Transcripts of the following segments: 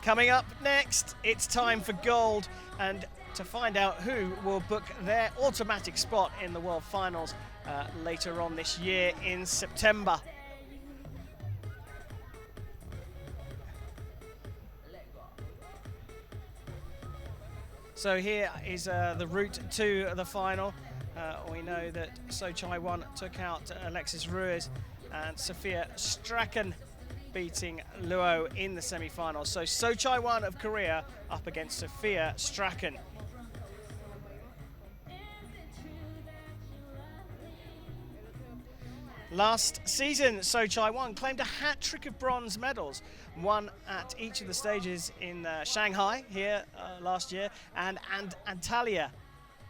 Coming up next, it's time for gold, and to find out who will book their automatic spot in the World Finals later on this year in September. So here is the route to the final. We know that Chaewon took out Alexis Ruiz and Sophia Strachan beating Luo in the semi-finals. So Chaewon of Korea up against Sophia Strachan. Last season, Chaewon claimed a hat-trick of bronze medals, one at each of the stages in Shanghai here last year and Antalya,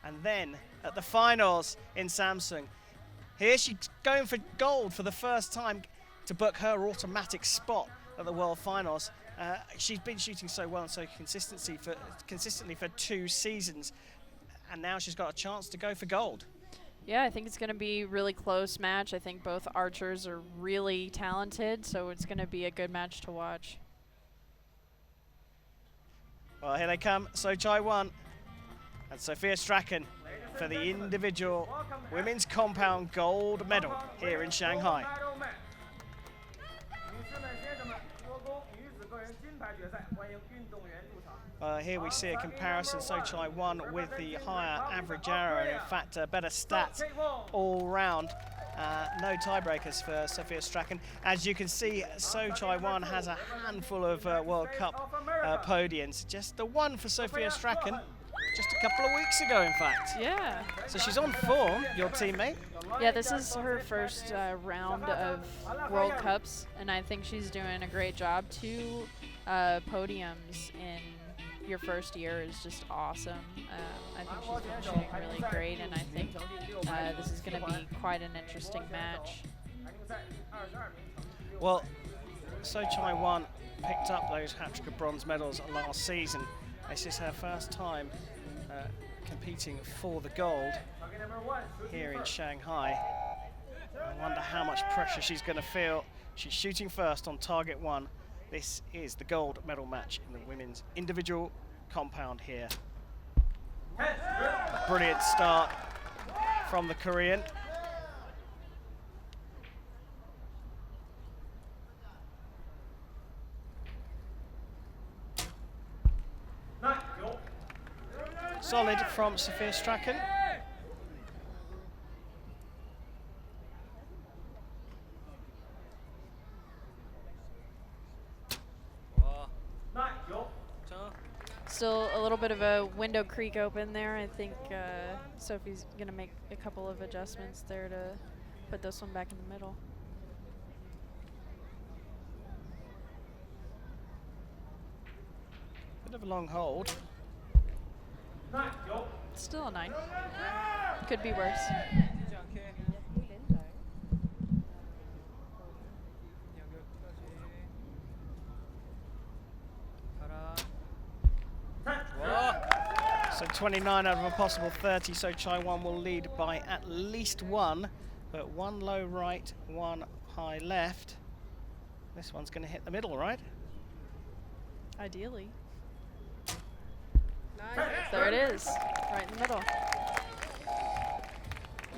and then at the finals in Samsung. Here she's going for gold for the first time to book her automatic spot at the World Finals. She's been shooting so well and so consistently for 2 seasons, and now she's got a chance to go for gold. Yeah, I think it's going to be a really close match. I think both archers are really talented, so it's going to be a good match to watch. Well, here they come, Chaewon and Sophia Strachan for the individual women's compound gold medal here in Shanghai. Here we see a comparison, Chaewon with the higher average arrow, and in fact better stats all round. No tiebreakers for Sophia Strachan. As you can see, Chaewon has a handful of World Cup podiums. Just the one for Sophia Strachan just a couple of weeks ago, in fact. Yeah. So she's on form, your teammate. Yeah, this is her first round of World Cups, and I think she's doing a great job. 2 podiums in your first year is just awesome. I think she's been shooting really great, and I think this is going to be quite an interesting match. Well, Chaewon picked up those hat-trick of bronze medals last season. This is her first time competing for the gold here in Shanghai. I wonder how much pressure she's going to feel. She's shooting first on target 1. This is the gold medal match in the women's individual compound here. A brilliant start from the Korean. Solid from Sophia Strachan. Still a little bit of a window creek open there. I think Sophie's going to make a couple of adjustments there to put this one back in the middle. Bit of a long hold. Still a 9. Could be worse. So 29 out of a possible 30, so Chaewon will lead by at least 1, but 1 low right, 1 high left. This one's going to hit the middle, right? Ideally. There it is, right in the middle.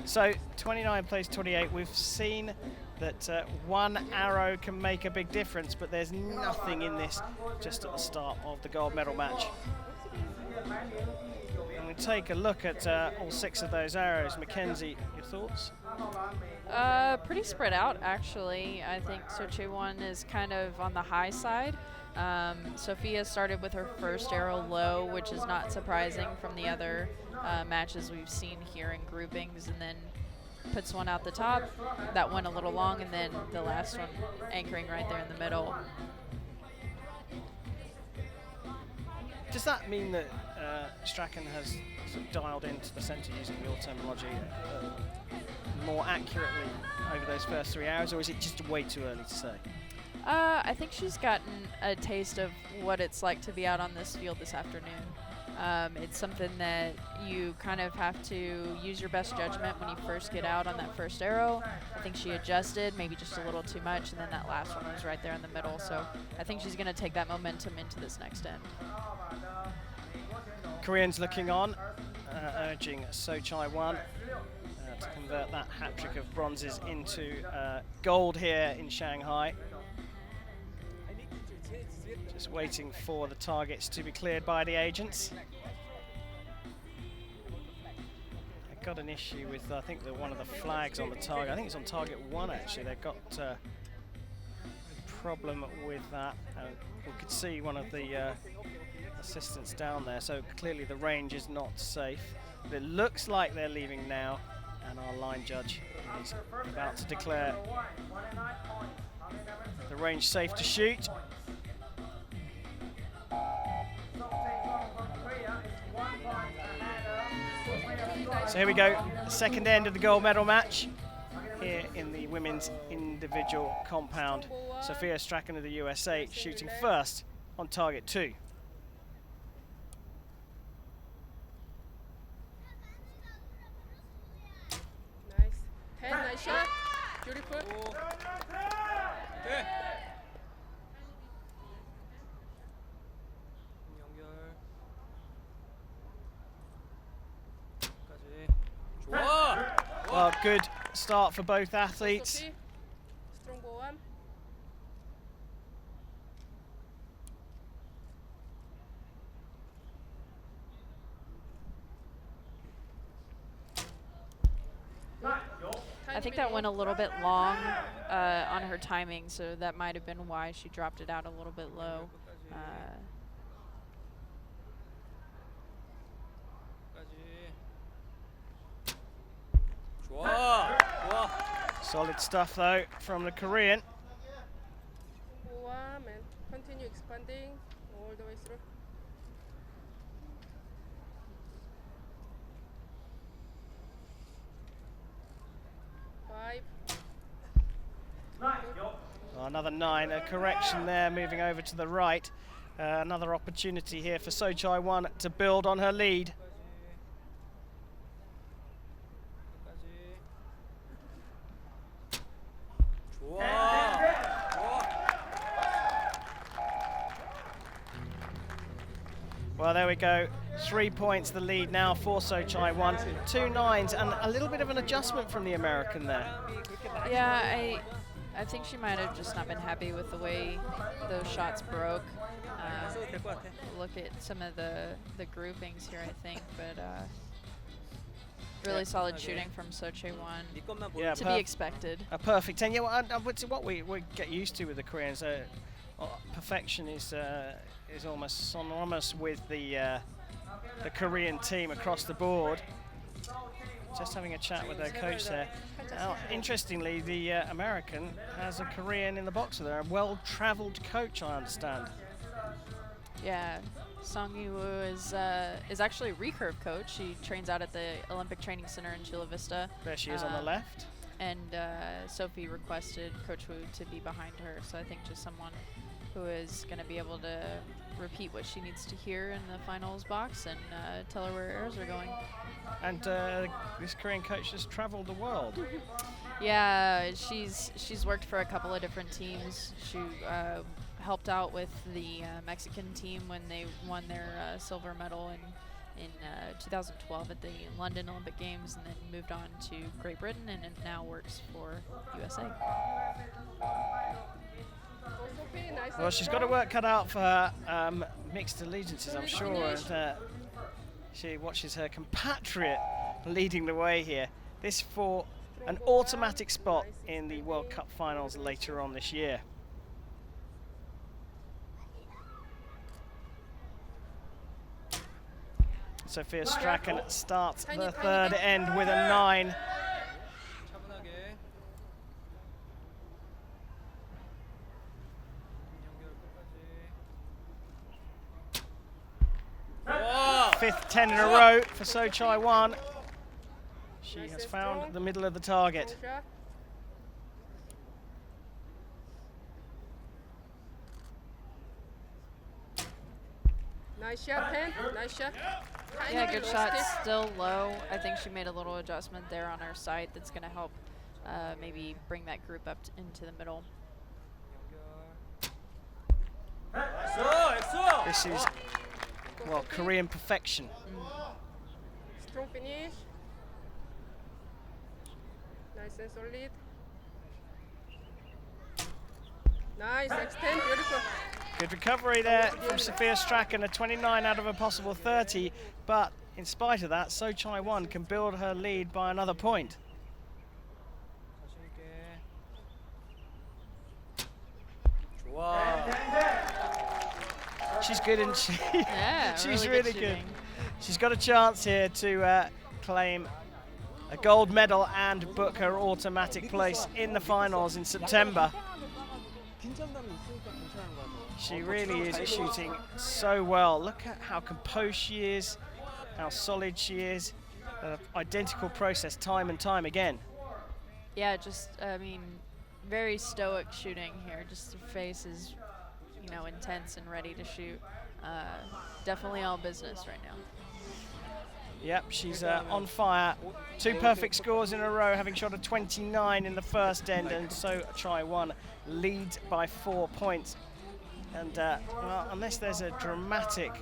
So 29 plays 28. We've seen that 1 arrow can make a big difference, but there's nothing in this just at the start of the gold medal match. And we take a look at all 6 of those arrows. Mackenzie, your thoughts? Pretty spread out, actually. I think Chaewon is kind of on the high side. Sophia started with her first arrow low, which is not surprising from the other matches we've seen here in groupings, and then puts one out the top. That one a little long, and then the last one anchoring right there in the middle. Does that mean that Strachan has sort of dialed into the centre, using your terminology, more accurately over those first 3 hours, or is it just way too early to say? I think she's gotten a taste of what it's like to be out on this field this afternoon. It's something that you kind of have to use your best judgment when you first get out on that first arrow. I think she adjusted maybe just a little too much, and then that last one was right there in the middle. So I think she's going to take that momentum into this next end. Koreans looking on, urging So Chaewon to convert that hat trick of bronzes into gold here in Shanghai. Just waiting for the targets to be cleared by the agents. They've got an issue with, I think, one of the flags on the target. I think it's on target 1 actually. They've got a problem with that. We could see one of the assistants down there, so clearly the range is not safe. But it looks like they're leaving now, and our line judge is about to declare the range safe to shoot. So here we go, second end of the gold medal match here in the women's individual compound. Sophia Strachan of the USA shooting first on target 2. Nice. Nice shot. Beautiful. Well, good start for both athletes. Strong ball one. I think that went a little bit long on her timing, so that might have been why she dropped it out a little bit low. Solid stuff though from the Korean. One and continue expanding all the way through. Another 9, a correction there, moving over to the right. Another opportunity here for So Chaewon to build on her lead. Well, there we go. 3 points the lead now for So Chaewon. 2 9s and a little bit of an adjustment from the American there. Yeah, I think she might have just not been happy with the way those shots broke. Look at some of the groupings here, I think, but really solid shooting from So Chaewon, Yeah, to be expected. A perfect 10. Yeah, well, what we get used to with the Koreans, perfection is almost synonymous with the Korean team across the board. Just having a chat with their coach there. Now, interestingly, the American has a Korean in the box with her, a well-travelled coach, I understand. Yeah, Song Yoo-woo is actually a recurve coach. She trains out at the Olympic Training Center in Chula Vista. There she is on the left. And Sophie requested Coach Woo to be behind her, so I think just someone who is going to be able to repeat what she needs to hear in the finals box and tell her where arrows are going. And this Korean coach has traveled the world. Yeah, she's worked for a couple of different teams. She helped out with the Mexican team when they won their silver medal in 2012 at the London Olympic Games, and then moved on to Great Britain, and it now works for USA. Well, she's got her work cut out for her mixed allegiances, I'm sure. And, she watches her compatriot leading the way here. This for an automatic spot in the World Cup finals later on this year. Sophia Strachan starts the third end with a 9. Fifth 10 in a row for So Chaewon. She has found the middle of the target. Nice shot, 10. Nice shot. Tiny Yeah, bit good low shot. stick. Still low. I think she made a little adjustment there on her sight that's going to help maybe bring that group up into the middle. This is, well, Korean perfection. Strong finish. Nice and solid. Nice, extend, beautiful. Good recovery there from Sophia Strachan, a 29 out of a possible 30, but in spite of that, So Chaewon can build her lead by another point. She's good, and she Yeah, she's really really good good. shooting. She's got a chance here to claim a gold medal and book her automatic place in the finals in September. She really is shooting so well. Look at how composed she is, how solid she is. Identical process time and time again. Yeah, just, I mean, very stoic shooting here. Just her face is, you know, intense and ready to shoot. Definitely all business right now. Yep, she's on fire. 2 perfect scores in a row, having shot a 29 in the first end, and So Chaewon leads by 4 points. And well, unless there's a dramatic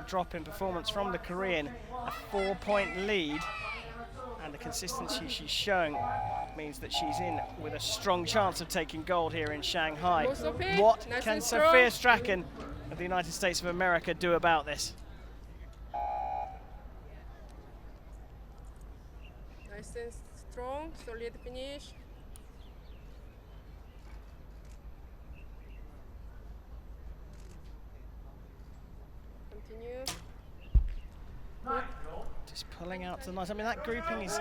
drop in performance from the Korean, a 4-point lead, and the consistency she's showing means that she's in with a strong chance of taking gold here in Shanghai. Go, Sophie. What Nice can and Sophia strong. Strachan of the United States of America do about this? Nice and strong, solid finish. Continue. Just pulling out to the nice. I mean, that grouping is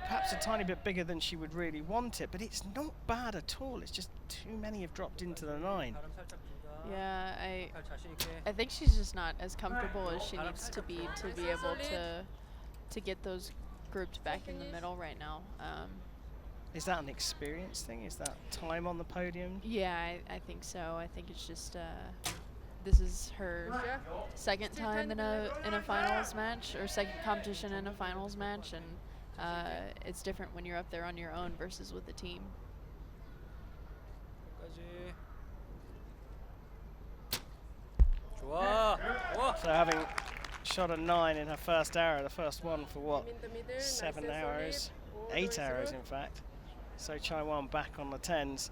perhaps a tiny bit bigger than she would really want it, but it's not bad at all. It's just too many have dropped into the 9. Yeah, I think she's just not as comfortable as she needs to be able to get those grouped back in the middle right now. Is that an experience thing? Is that time on the podium? Yeah, I think so. I think it's just this is her second time in a finals match, or second competition in a finals match, and it's different when you're up there on your own versus with the team. So having shot a 9 in her first arrow, the first one for what, In the middle, 7 nice and arrows, solid. All the 8 way arrows through. in fact. So Chaewon back on the 10s.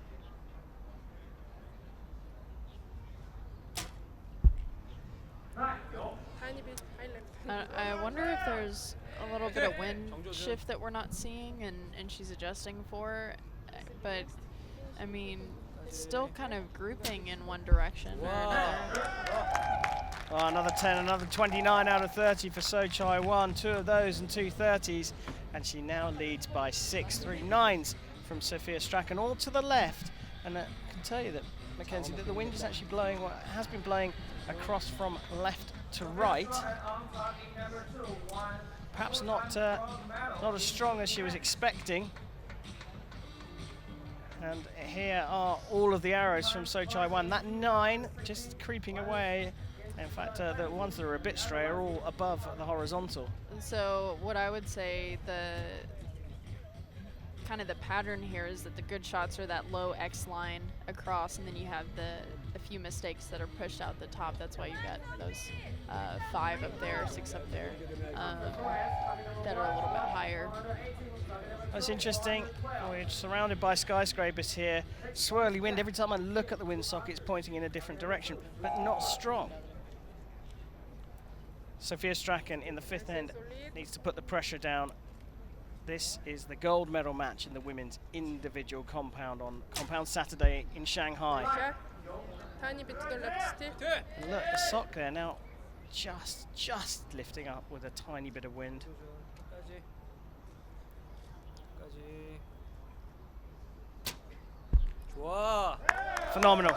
Tiny bit high left. I wonder if there's a little bit of wind shift that we're not seeing and she's adjusting for, but I mean, still kind of grouping in one direction or another. Oh, another 10, another 29 out of 30 for So Chaewon. 2 of those and 2 30s, and she now leads by 6. 3 9s from Sophia Strachan, all to the left. And I can tell you that, Mackenzie, that the wind is actually blowing, well, it has been blowing across from left to right. Perhaps not as strong as she was expecting. And here are all of the arrows from So Chaewon. That 9 just creeping away. In fact, the ones that are a bit stray are all above the horizontal. So what I would say, the kind of the pattern here is that the good shots are that low X line across, and then you have a few mistakes that are pushed out the top. That's why you got those 5 up there, 6 up there that are a little bit higher. That's interesting. We're surrounded by skyscrapers here. Swirly wind. Every time I look at the windsock, it's pointing in a different direction, but not strong. Sophia Strachan in the 5th end needs to put the pressure down. This is the gold medal match in the women's individual compound on Compound Saturday in Shanghai. Shot. Tiny bit to the left stick. And look, the sock there now just lifting up with a tiny bit of wind. Phenomenal.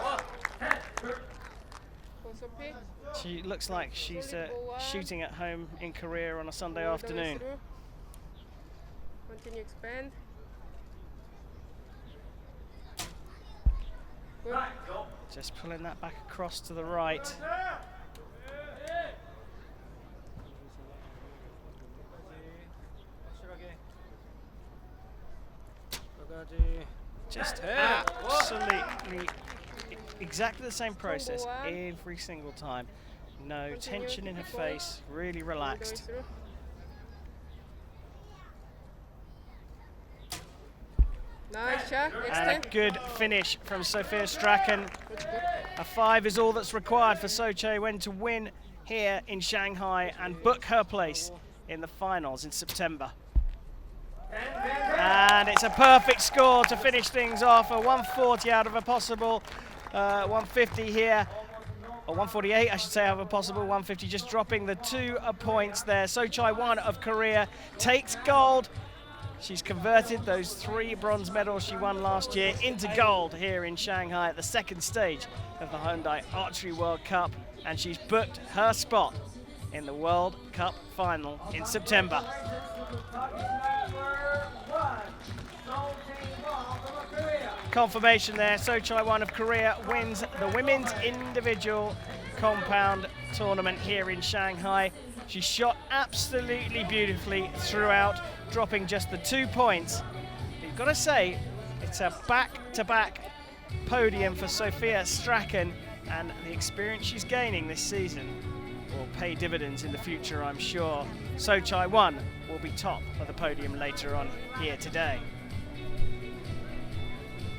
Go, Sophie. She looks like she's shooting at home in Korea on a Sunday All the way afternoon. through. Continue expand. Good. Just pulling that back across to the right. Just absolutely exactly the same process every single time. No tension in her face, really relaxed. Nice shot. And Extend. a good finish from Sophia Strachan. A 5 is all that's required for So Chaewon to win here in Shanghai and book her place in the finals in September. And it's a perfect score to finish things off. A 140 out of a possible 150 here. Or 148, I should say, out of a possible 150, just dropping the 2 points there. So Chaewon of Korea takes gold. She's converted those 3 bronze medals she won last year into gold here in Shanghai at the second stage of the Hyundai Archery World Cup, and she's booked her spot in the World Cup final in September. Confirmation there, So Chaewon of Korea wins the women's individual compound tournament here in Shanghai. She shot absolutely beautifully throughout, dropping just the 2 points. But you've got to say, it's a back-to-back podium for Sophia Strachan, and the experience she's gaining this season will pay dividends in the future, I'm sure. So Chaewon will be top of the podium later on here today.